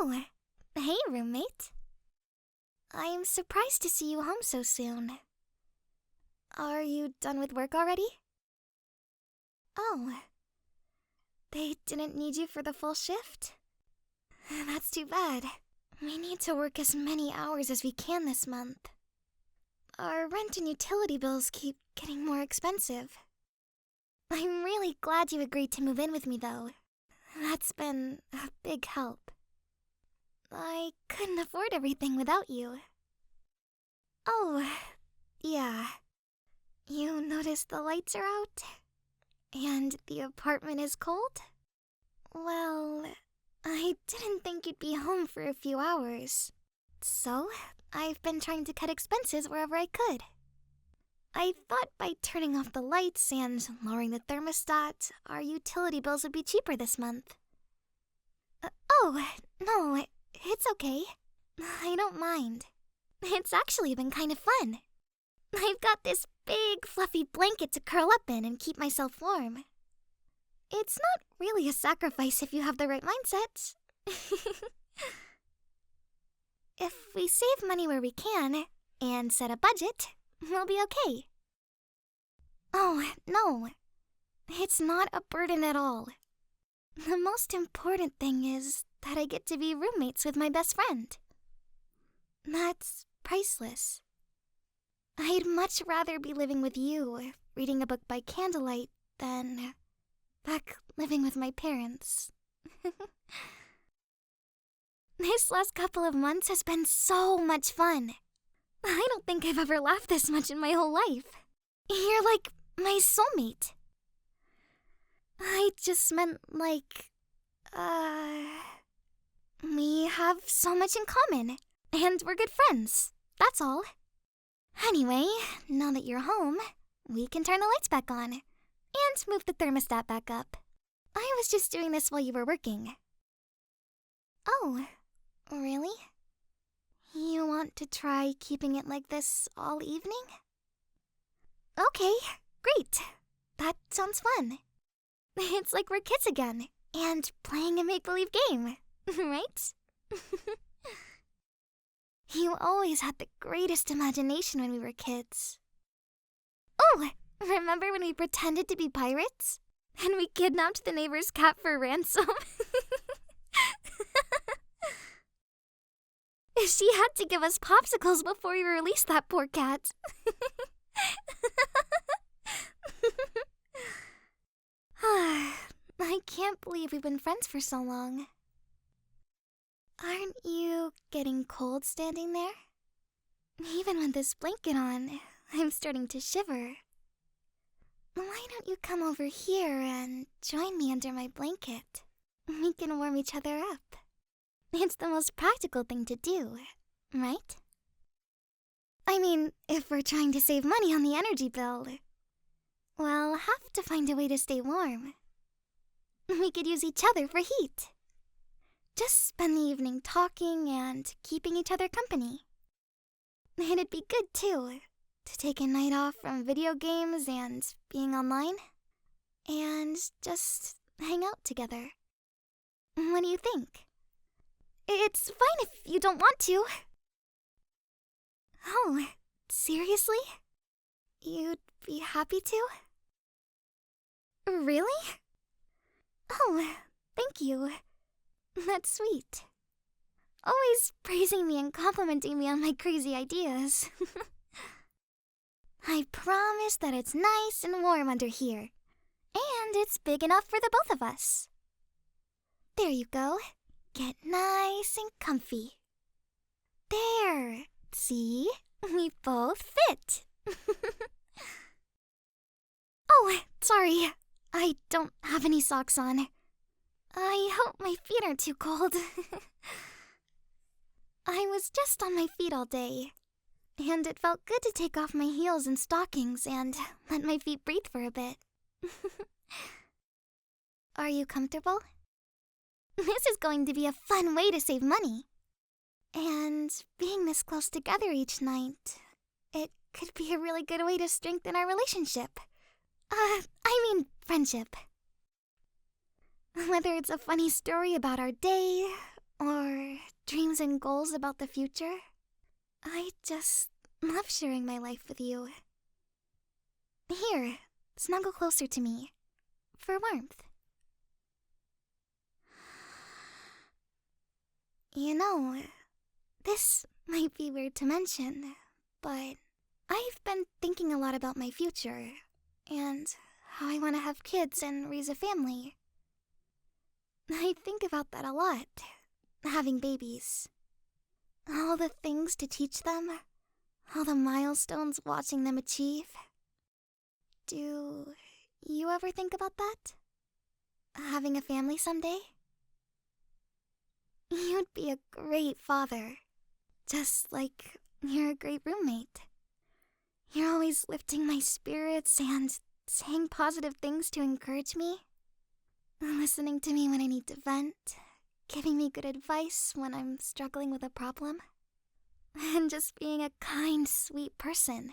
Oh, hey, roommate. I'm surprised to see you home so soon. Are you done with work already? Oh, they didn't need you for the full shift? That's too bad. We need to work as many hours as we can this month. Our rent and utility bills keep getting more expensive. I'm really glad you agreed to move in with me, though. That's been a big help. I couldn't afford everything without you. Oh, yeah. You noticed the lights are out? And the apartment is cold? Well, I didn't think you'd be home for a few hours. So, I've been trying to cut expenses wherever I could. I thought by turning off the lights and lowering the thermostat, our utility bills would be cheaper this month. No, it's okay. I don't mind. It's actually been kind of fun. I've got this big, fluffy blanket to curl up in and keep myself warm. It's not really a sacrifice if you have the right mindset. If we save money where we can and set a budget, we'll be okay. Oh, no. It's not a burden at all. The most important thing is that I get to be roommates with my best friend. That's priceless. I'd much rather be living with you, reading a book by candlelight, than back living with my parents. This last couple of months has been so much fun. I don't think I've ever laughed this much in my whole life. You're like my soulmate. I just meant we have so much in common, and we're good friends, that's all. Anyway, now that you're home, we can turn the lights back on, and move the thermostat back up. I was just doing this while you were working. Oh, really? You want to try keeping it like this all evening? Okay, great. That sounds fun. It's like we're kids again, and playing a make-believe game, right? You always had the greatest imagination when we were kids. Oh, remember when we pretended to be pirates? And we kidnapped the neighbor's cat for ransom? She had to give us popsicles before we released that poor cat. I can't believe we've been friends for so long. Aren't you getting cold standing there? Even with this blanket on, I'm starting to shiver. Why don't you come over here and join me under my blanket? We can warm each other up. It's the most practical thing to do, right? I mean, if we're trying to save money on the energy bill, we'll have to find a way to stay warm. We could use each other for heat. Just spend the evening talking and keeping each other company. It'd be good, too, to take a night off from video games and being online, and just hang out together. What do you think? It's fine if you don't want to. Oh, seriously? You'd be happy to? Really? Oh, thank you. That's sweet. Always praising me and complimenting me on my crazy ideas. I promise that it's nice and warm under here. And it's big enough for the both of us. There you go. Get nice and comfy. There. See? We both fit. Oh, sorry. I don't have any socks on. I hope my feet aren't too cold. I was just on my feet all day, and it felt good to take off my heels and stockings and let my feet breathe for a bit. Are you comfortable? This is going to be a fun way to save money. And being this close together each night, it could be a really good way to strengthen our relationship. Friendship. Whether it's a funny story about our day, or plans and goals about the future. I just love sharing my life with you. Here, snuggle closer to me, for warmth. You know, this might be weird to mention, but I've been thinking a lot about my future, and how I want to have kids and raise a family. I think about that a lot, having babies. All the things to teach them, all the milestones watching them achieve. Do you ever think about that? Having a family someday? You'd be a great father, just like you're a great roommate. You're always lifting my spirits and saying positive things to encourage me. Listening to me when I need to vent, giving me good advice when I'm struggling with a problem. And just being a kind, sweet person.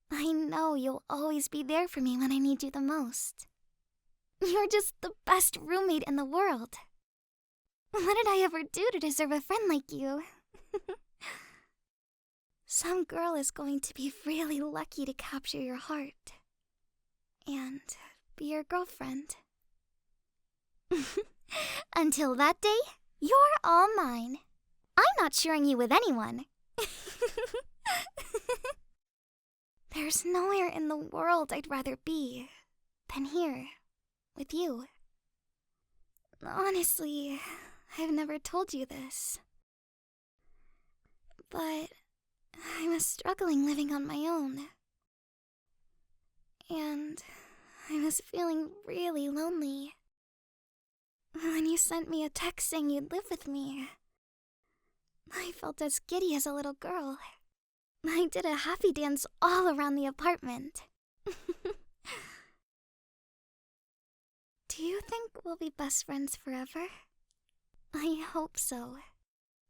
I know you'll always be there for me when I need you the most. You're just the best roommate in the world. What did I ever do to deserve a friend like you? Some girl is going to be really lucky to capture your heart. And be your girlfriend. Until that day, you're all mine. I'm not sharing you with anyone. There's nowhere in the world I'd rather be than here, with you. Honestly, I've never told you this. But I was struggling living on my own. And I was feeling really lonely. When you sent me a text saying you'd live with me, I felt as giddy as a little girl. I did a happy dance all around the apartment. Do you think we'll be best friends forever? I hope so.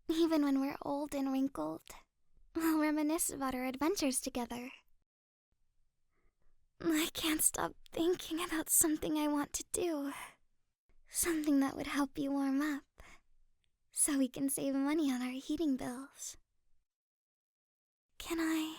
Even when we're old and wrinkled, we'll reminisce about our adventures together. I can't stop thinking about something I want to do. Something that would help you warm up, so we can save money on our heating bills. Can I